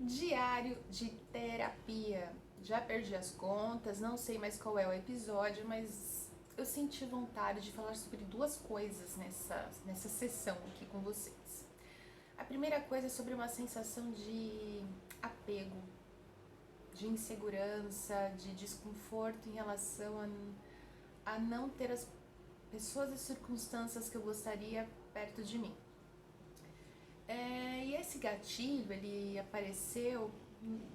Diário de terapia. Já perdi as contas, não sei mais qual é o episódio, mas eu senti vontade de falar sobre duas coisas nessa sessão aqui com vocês. A primeira coisa é sobre uma sensação de apego, de insegurança, de desconforto em relação a não ter as pessoas e circunstâncias que eu gostaria perto de mim. E esse gatilho, ele apareceu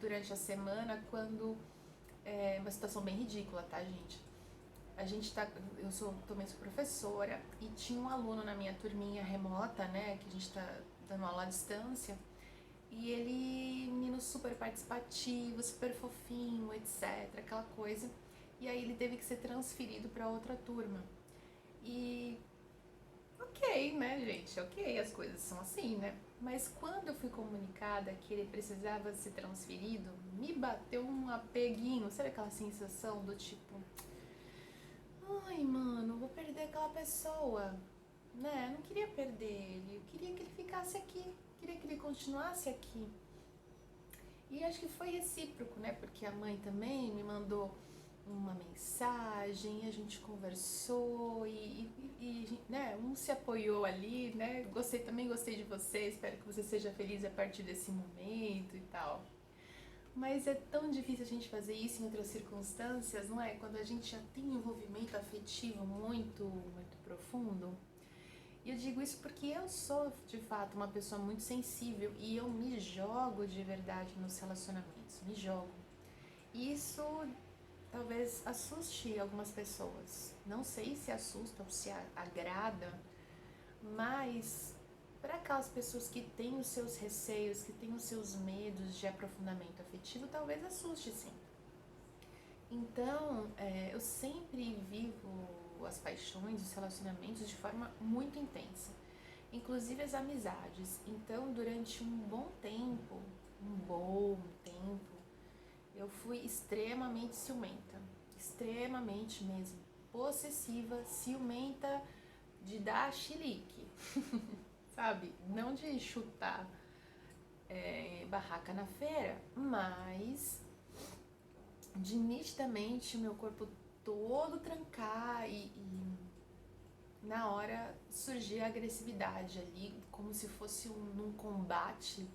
durante a semana quando uma situação bem ridícula, tá, gente? Também sou professora e tinha um aluno na minha turminha remota, né, que a gente tá dando aula à distância, e ele, menino super participativo, super fofinho, etc, aquela coisa. E aí ele teve que ser transferido para outra turma. E ok, né, gente? Ok, as coisas são assim, né? Mas quando eu fui comunicada que ele precisava ser transferido, me bateu um apeguinho, sabe aquela sensação do tipo, ai, mano, vou perder aquela pessoa, né? Eu não queria perder ele, eu queria que ele ficasse aqui, queria que ele continuasse aqui. E acho que foi recíproco, né? Porque a mãe também me mandou uma mensagem, a gente conversou e né, um se apoiou ali, né? Também gostei de você, espero que você seja feliz a partir desse momento e tal. Mas é tão difícil a gente fazer isso em outras circunstâncias, não é? Quando a gente já tem um envolvimento afetivo muito profundo. E eu digo isso porque eu sou, de fato, uma pessoa muito sensível e eu me jogo de verdade nos relacionamentos, me jogo. E isso talvez assuste algumas pessoas. Não sei se assusta ou se agrada, mas para aquelas pessoas que têm os seus receios, que têm os seus medos de aprofundamento afetivo, talvez assuste sim. Então, eu sempre vivo as paixões, os relacionamentos de forma muito intensa, inclusive as amizades. Então, durante um bom tempo, eu fui extremamente ciumenta, extremamente mesmo, possessiva, ciumenta de dar chilique, sabe? Não de chutar barraca na feira, mas de nitidamente o meu corpo todo trancar e na hora surgir a agressividade ali, como se fosse num combate,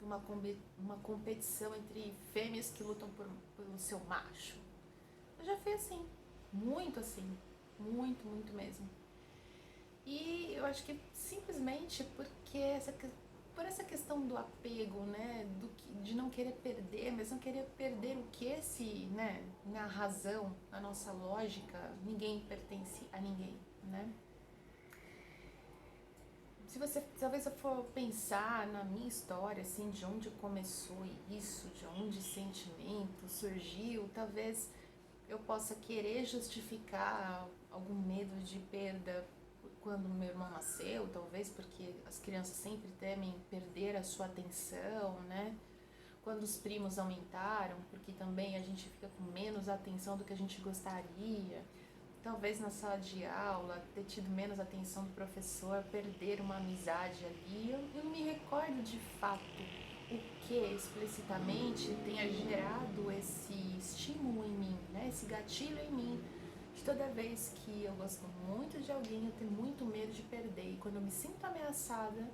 uma competição entre fêmeas que lutam pelo seu macho. Eu já fui assim, muito mesmo. E eu acho que simplesmente por essa questão do apego, né, de não querer perder, mas não querer perder o que né, na razão, na nossa lógica, ninguém pertence a ninguém, né? Se você talvez eu for pensar na minha história, assim, de onde começou isso, de onde esse sentimento surgiu, talvez eu possa querer justificar algum medo de perda quando meu irmão nasceu, talvez porque as crianças sempre temem perder a sua atenção, né? Quando os primos aumentaram, porque também a gente fica com menos atenção do que a gente gostaria. Talvez na sala de aula, ter tido menos atenção do professor, perder uma amizade ali. Eu não me recordo de fato o que explicitamente tenha gerado esse estímulo em mim, né? Esse gatilho em mim. De toda vez que eu gosto muito de alguém, eu tenho muito medo de perder. E quando eu me sinto ameaçada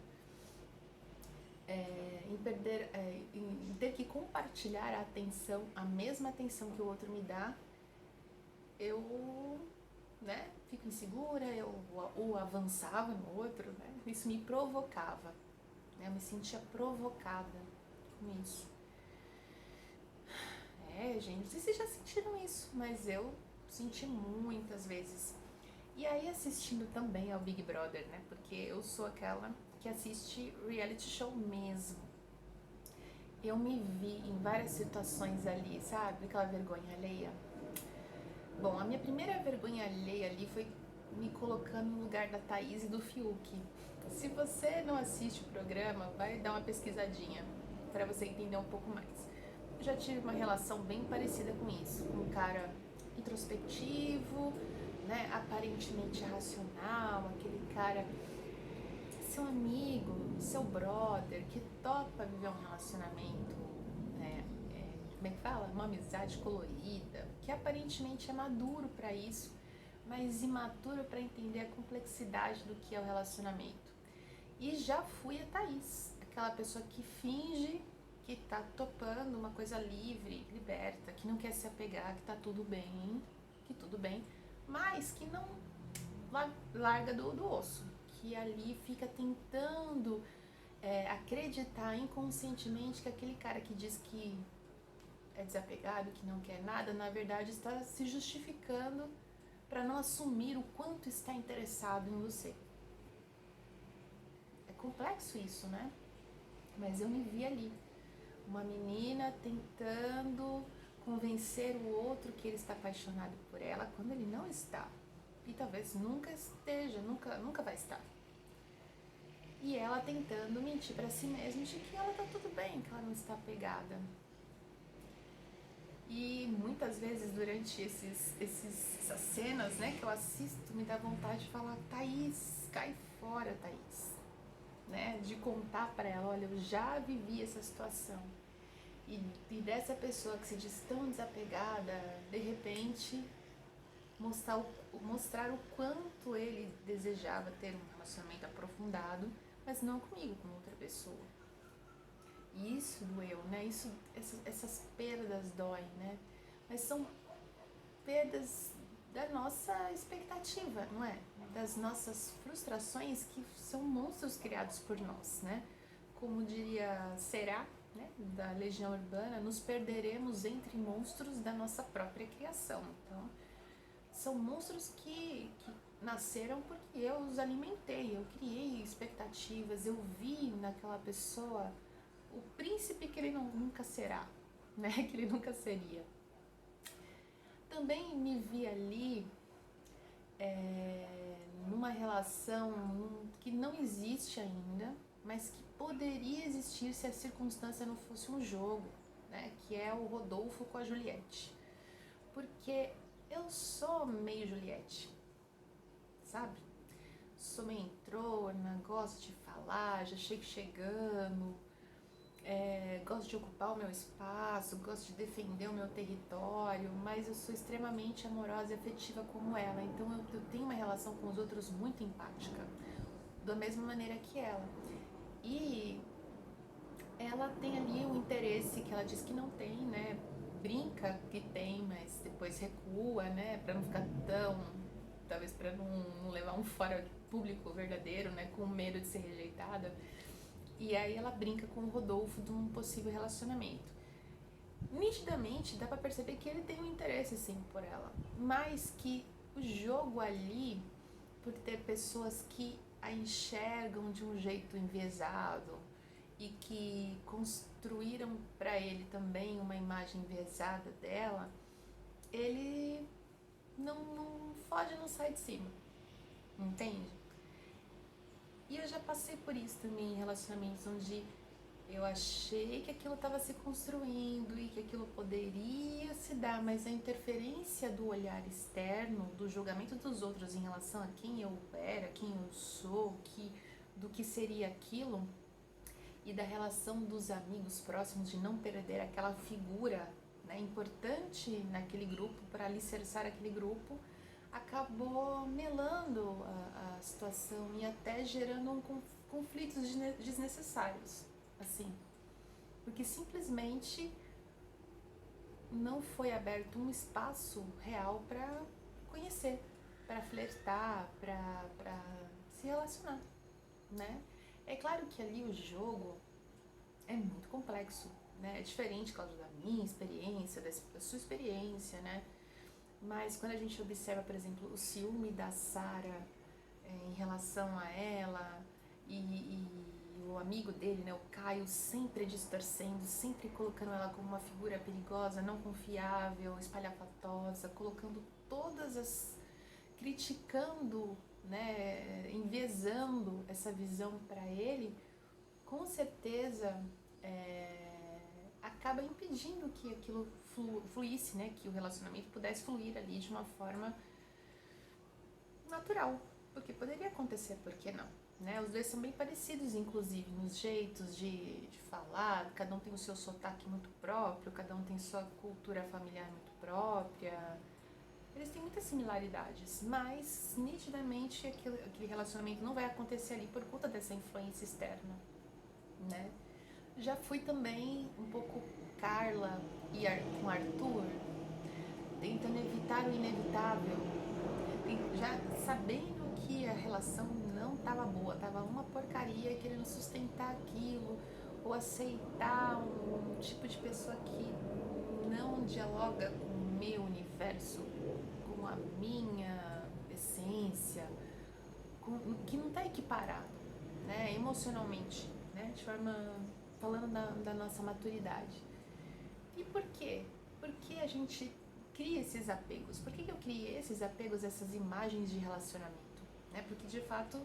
em ter que compartilhar a atenção, a mesma atenção que o outro me dá, eu, né, fico insegura, ou avançava no outro, né? Isso me provocava, né? Eu me sentia provocada com isso. Gente, não sei se vocês já sentiram isso, mas eu senti muitas vezes. E aí assistindo também ao Big Brother, né? Porque eu sou aquela que assiste reality show mesmo. Eu me vi em várias situações ali, sabe? Aquela vergonha alheia. Bom, a minha primeira vergonha alheia ali foi me colocando no lugar da Thaís e do Fiuk. Se você não assiste o programa, vai dar uma pesquisadinha para você entender um pouco mais. Eu já tive uma relação bem parecida com isso, com um cara introspectivo, né, aparentemente racional, aquele cara, seu amigo, seu brother, que topa viver um relacionamento né? Como é que fala? Uma amizade colorida, que aparentemente é maduro para isso, mas imaturo para entender a complexidade do que é o relacionamento. E já fui a Thaís, aquela pessoa que finge que tá topando uma coisa livre, liberta, que não quer se apegar, que tá tudo bem, mas que não larga do osso, que ali fica tentando acreditar inconscientemente que aquele cara que diz que é desapegado, que não quer nada, na verdade está se justificando para não assumir o quanto está interessado em você. É complexo isso, né? Mas eu me vi ali, uma menina tentando convencer o outro que ele está apaixonado por ela quando ele não está. E talvez nunca esteja, nunca vai estar. E ela tentando mentir para si mesma de que ela tá tudo bem, que ela não está apegada. E muitas vezes durante essas cenas, né, que eu assisto, me dá vontade de falar: Thaís, cai fora, Thaís, né, de contar para ela: olha, eu já vivi essa situação. E dessa pessoa que se diz tão desapegada, de repente mostrar o quanto ele desejava ter um relacionamento aprofundado, mas não comigo, com outra pessoa. E isso doeu, né? Essas perdas doem, né? Mas são perdas da nossa expectativa, não é? Das nossas frustrações, que são monstros criados por nós, né? Como diria Será, né, da Legião Urbana, nos perderemos entre monstros da nossa própria criação. Então, são monstros que nasceram porque eu os alimentei, eu criei expectativas, eu vi naquela pessoa o príncipe que ele nunca será, né? Que ele nunca seria. Também me vi ali numa relação que não existe ainda, mas que poderia existir se a circunstância não fosse um jogo, né? Que é o Rodolfo com a Juliette. Porque eu sou meio Juliette, sabe? Sou meio entrona, gosto de falar, já chego chegando, gosto de ocupar o meu espaço, gosto de defender o meu território, mas eu sou extremamente amorosa e afetiva como ela, então eu tenho uma relação com os outros muito empática, da mesma maneira que ela. E ela tem ali um interesse que ela diz que não tem, né? Brinca que tem, mas depois recua, né? Pra não ficar tão... talvez pra não levar um fora público verdadeiro, né? Com medo de ser rejeitada. E aí ela brinca com o Rodolfo de um possível relacionamento. Nitidamente dá pra perceber que ele tem um interesse sim por ela, mas que o jogo ali, por ter pessoas que a enxergam de um jeito enviesado e que construíram para ele também uma imagem enviesada dela, ele não foge, não sai de cima, entende? E eu já passei por isso também em relacionamentos onde eu achei que aquilo estava se construindo e que aquilo poderia se dar, mas a interferência do olhar externo, do julgamento dos outros em relação a quem eu era, quem eu sou, do que seria aquilo, e da relação dos amigos próximos, de não perder aquela figura, né, importante naquele grupo, para alicerçar aquele grupo, acabou melando a situação e até gerando conflitos desnecessários, assim, porque simplesmente não foi aberto um espaço real para conhecer, para flertar, para se relacionar, né? É claro que ali o jogo é muito complexo, né? É diferente, Cláudio, da minha experiência, da sua experiência, né? Mas quando a gente observa, por exemplo, o ciúme da Sarah em relação a ela e o amigo dele, né, o Caio, sempre distorcendo, sempre colocando ela como uma figura perigosa, não confiável, espalhafatosa, colocando todas as... criticando, né, enviesando essa visão para ele, com certeza acaba impedindo que aquilo fluísse, né, que o relacionamento pudesse fluir ali de uma forma natural, porque poderia acontecer, por que não? né? Os dois são bem parecidos, inclusive, nos jeitos de falar, cada um tem o seu sotaque muito próprio, cada um tem sua cultura familiar muito própria. Eles têm muitas similaridades, mas nitidamente aquele relacionamento não vai acontecer ali por conta dessa influência externa, né? Já fui também um pouco Carla e com Arthur, tentando evitar o inevitável, já sabendo que a relação não estava boa, estava uma porcaria, querendo sustentar aquilo, ou aceitar um tipo de pessoa que não dialoga com o meu universo, com a minha essência, que não está equiparado, né, emocionalmente, né, de forma, falando da nossa maturidade. E por quê? Por que a gente cria esses apegos? Por que eu criei esses apegos, essas imagens de relacionamento? Né? Porque de fato,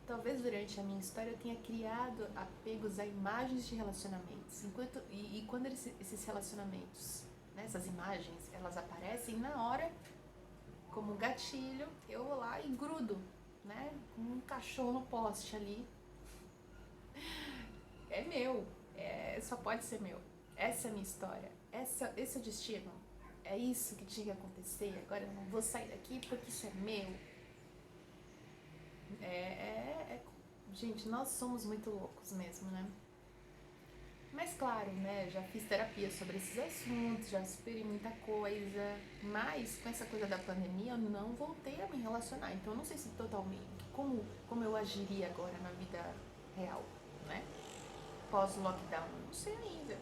talvez durante a minha história eu tenha criado apegos a imagens de relacionamentos. E quando esses relacionamentos, né, essas imagens, elas aparecem na hora, como gatilho, eu vou lá e grudo, né? Como um cachorro no poste ali. É meu, só pode ser meu. Essa é a minha história, esse é o destino. É isso que tinha que acontecer, agora eu não vou sair daqui porque isso é meu. Gente, nós somos muito loucos mesmo, né? Mas claro, né, já fiz terapia sobre esses assuntos, já superei muita coisa, mas com essa coisa da pandemia eu não voltei a me relacionar, então eu não sei se totalmente, como eu agiria agora na vida real, né? Pós-lockdown, não sei ainda.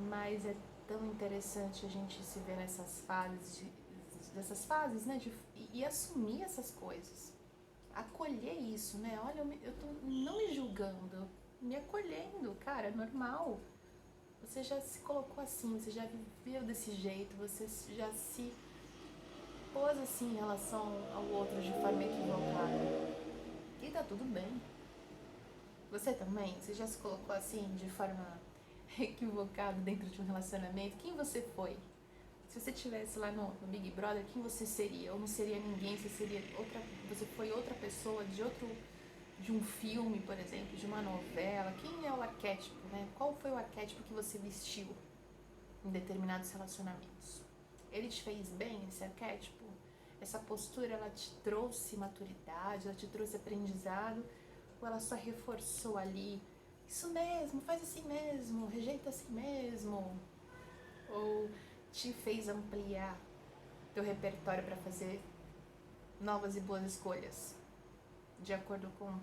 Mas é tão interessante a gente se ver nessas fases, dessas fases, né, e assumir essas coisas. Acolher isso, né? Olha, eu tô não me julgando, me acolhendo, cara, é normal. Você já se colocou assim, você já viveu desse jeito, você já se pôs assim em relação ao outro de forma equivocada. E tá tudo bem. Você também? Você já se colocou assim de forma equivocada dentro de um relacionamento? Quem você foi? Se você estivesse lá no Big Brother, quem você seria? Ou não seria ninguém, você foi outra pessoa de um filme, por exemplo, de uma novela. Quem é o arquétipo, né? Qual foi o arquétipo que você vestiu em determinados relacionamentos? Ele te fez bem, esse arquétipo? Essa postura, ela te trouxe maturidade, ela te trouxe aprendizado? Ou ela só reforçou ali, isso mesmo, faz assim mesmo, rejeita assim mesmo? Ou te fez ampliar teu repertório para fazer novas e boas escolhas, de acordo com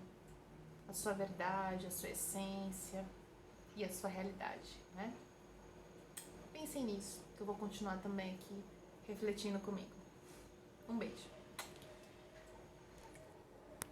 a sua verdade, a sua essência e a sua realidade, né? Pensem nisso, que eu vou continuar também aqui refletindo comigo.